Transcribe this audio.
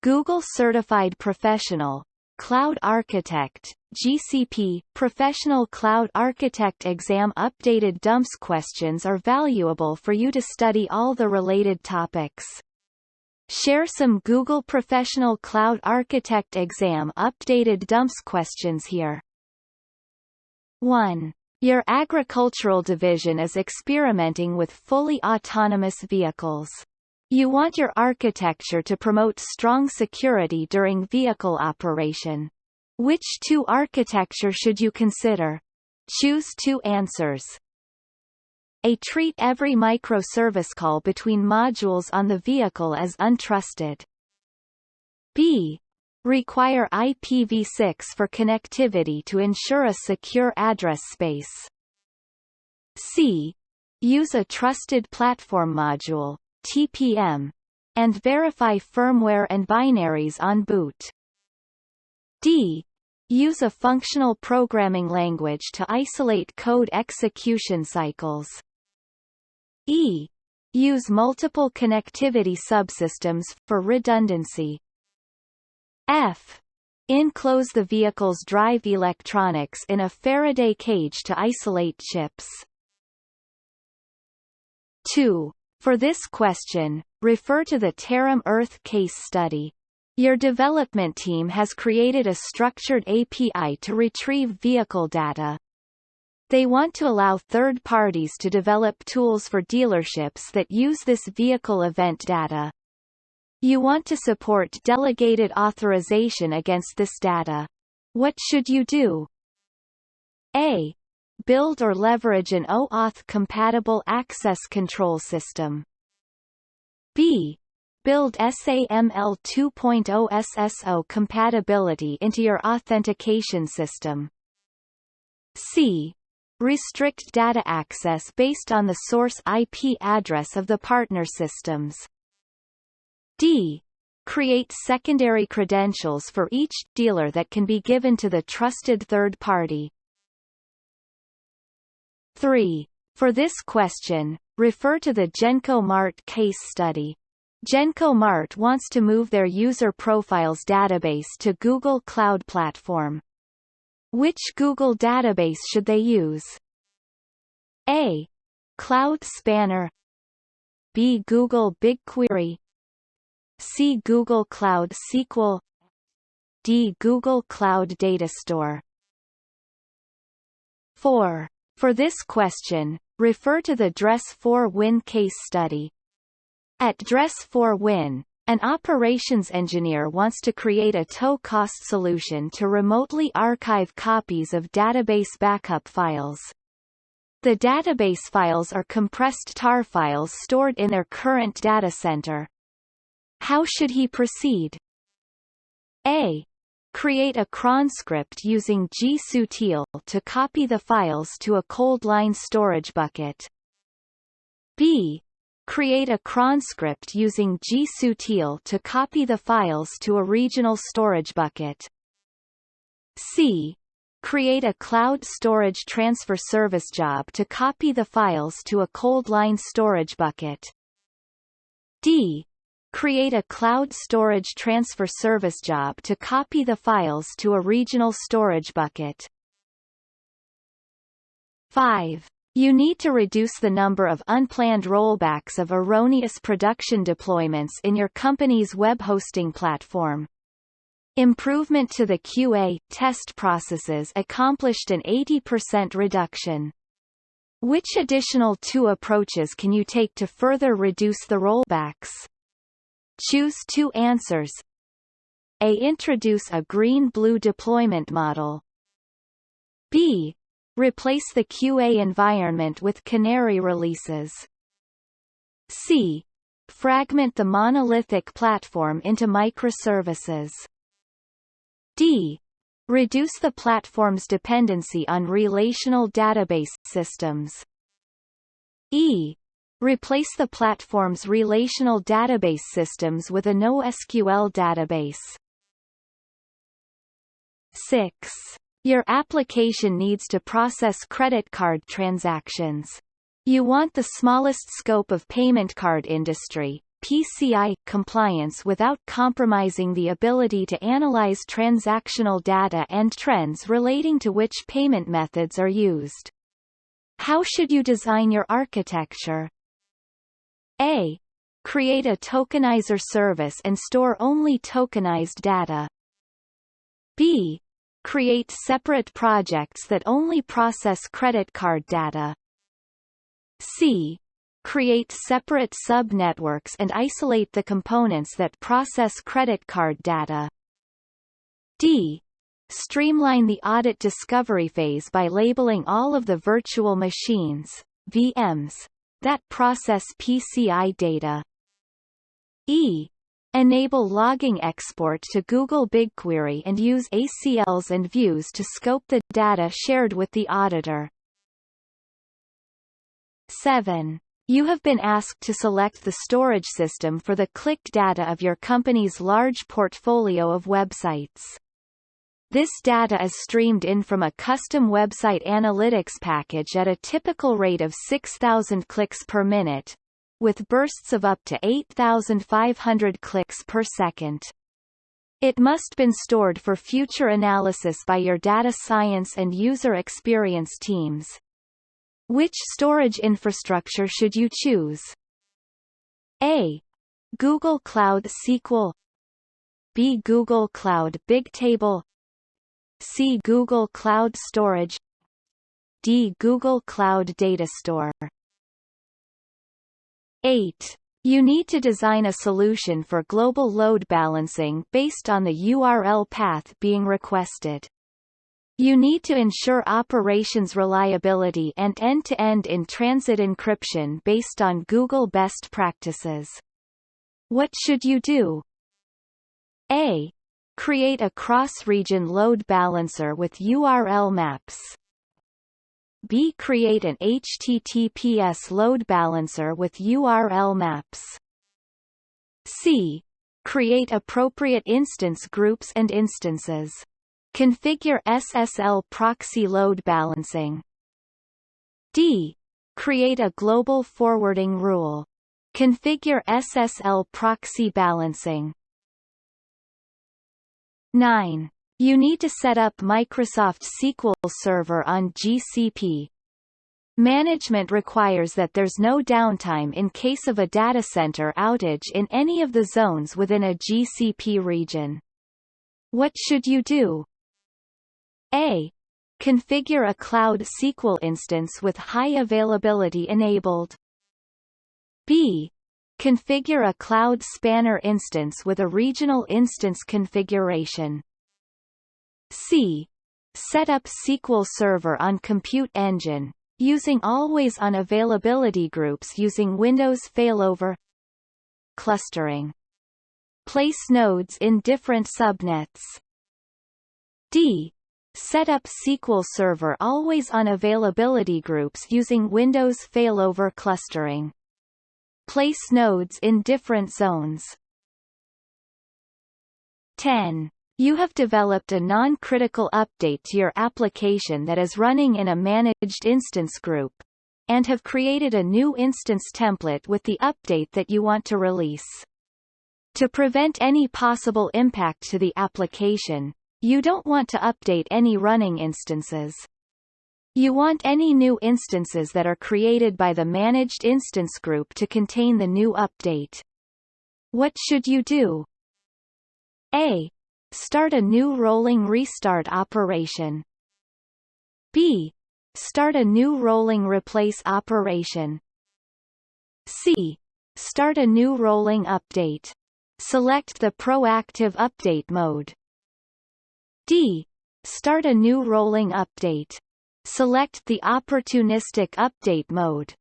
Google Certified Professional Cloud Architect (GCP) Professional Cloud Architect exam. Updated dumps questions are valuable for you to study all the related topics. Share some Google Professional Cloud Architect exam updated dumps questions here. 1. Your agricultural division is experimenting with fully autonomous vehicles. You want your architecture to promote strong security during vehicle operation. Which two architecture should you consider? Choose two answers. A. Treat every microservice call between modules on the vehicle as untrusted. B. Require IPv6 for connectivity to ensure a secure address space. C. Use a trusted platform module (TPM) and verify firmware and binaries on boot. D. Use a functional programming language to isolate code execution cycles. E. Use multiple connectivity subsystems for redundancy. F. Enclose the vehicle's drive electronics in a Faraday cage to isolate chips. 2. For this question, refer to the Terram Earth case study. Your development team has created a structured API to retrieve vehicle data. They want to allow third parties to develop tools for dealerships that use this vehicle event data. You want to support delegated authorization against this data. What should you do? A. Build or leverage an OAuth-compatible access control system. B. Build SAML 2.0 SSO compatibility into your authentication system. C. Restrict data access based on the source IP address of the partner systems. D. Create secondary credentials for each dealer that can be given to the trusted third party. 3. For this question, refer to the Genco Mart case study. Genco Mart wants to move their user profiles database to Google Cloud Platform. Which Google database should they use? A. Cloud Spanner. B. Google BigQuery. C. Google Cloud SQL. D. Google Cloud Data Store. 4. For this question, refer to the Dress4Win case study. At Dress4Win, an operations engineer wants to create a tow-cost solution to remotely archive copies of database backup files. The database files are compressed tar files stored in their current data center. How should he proceed? A. Create a cron script using gsutil to copy the files to a cold line storage bucket. B. Create a cron script using gsutil to copy the files to a regional storage bucket. C. Create a cloud storage transfer service job to copy the files to a cold line storage bucket. D. Create a cloud storage transfer service job to copy the files to a regional storage bucket. 5. You need to reduce the number of unplanned rollbacks of erroneous production deployments in your company's web hosting platform. Improvement to the QA test processes accomplished an 80% reduction. Which additional two approaches can you take to further reduce the rollbacks? Choose two answers. A. Introduce a green-blue deployment model. B. Replace the QA environment with canary releases. C. Fragment the monolithic platform into microservices. D. Reduce the platform's dependency on relational database systems. E. Replace the platform's relational database systems with a NoSQL database. 6. Your application needs to process credit card transactions. You want the smallest scope of payment card industry, PCI compliance without compromising the ability to analyze transactional data and trends relating to which payment methods are used. How should you design your architecture? A. Create a tokenizer service and store only tokenized data. B. Create separate projects that only process credit card data. C. Create separate subnetworks and isolate the components that process credit card data. D. Streamline the audit discovery phase by labeling all of the virtual machines, VMs, that process PCI data. E. Enable logging export to Google BigQuery and use ACLs and views to scope the data shared with the auditor. 7. You have been asked to select the storage system for the clicked data of your company's large portfolio of websites. This data is streamed in from a custom website analytics package at a typical rate of 6,000 clicks per minute, with bursts of up to 8,500 clicks per second. It must be stored for future analysis by your data science and user experience teams. Which storage infrastructure should you choose? A. Google Cloud SQL. B. Google Cloud Bigtable. C. Google Cloud Storage. D. Google Cloud Data Store. 8. You need to design a solution for global load balancing based on the URL path being requested. You need to ensure operations reliability and end-to-end in-transit encryption based on Google best practices. What should you do? A. Create a cross-region load balancer with URL maps. B. Create an HTTPS load balancer with URL maps. C. Create appropriate instance groups and instances. Configure SSL proxy load balancing. D. Create a global forwarding rule. Configure SSL proxy balancing. 9. You need to set up Microsoft SQL Server on GCP. Management requires that there's no downtime in case of a data center outage in any of the zones within a GCP region. What should you do? A. Configure a Cloud SQL instance with high availability enabled. B. Configure a Cloud Spanner instance with a regional instance configuration. C. Set up SQL Server on Compute Engine, using always-on availability groups using Windows failover clustering. Place nodes in different subnets. D. Set up SQL Server always-on availability groups using Windows failover clustering. Place nodes in different zones. 10. You have developed a non-critical update to your application that is running in a managed instance group, and have created a new instance template with the update that you want to release. To prevent any possible impact to the application, you don't want to update any running instances. You want any new instances that are created by the managed instance group to contain the new update. What should you do? A. Start a new rolling restart operation. B. Start a new rolling replace operation. C. Start a new rolling update. Select the proactive update mode. D. Start a new rolling update. Select the proactive update mode. 11. D. Start a new rolling update. Select the opportunistic update mode.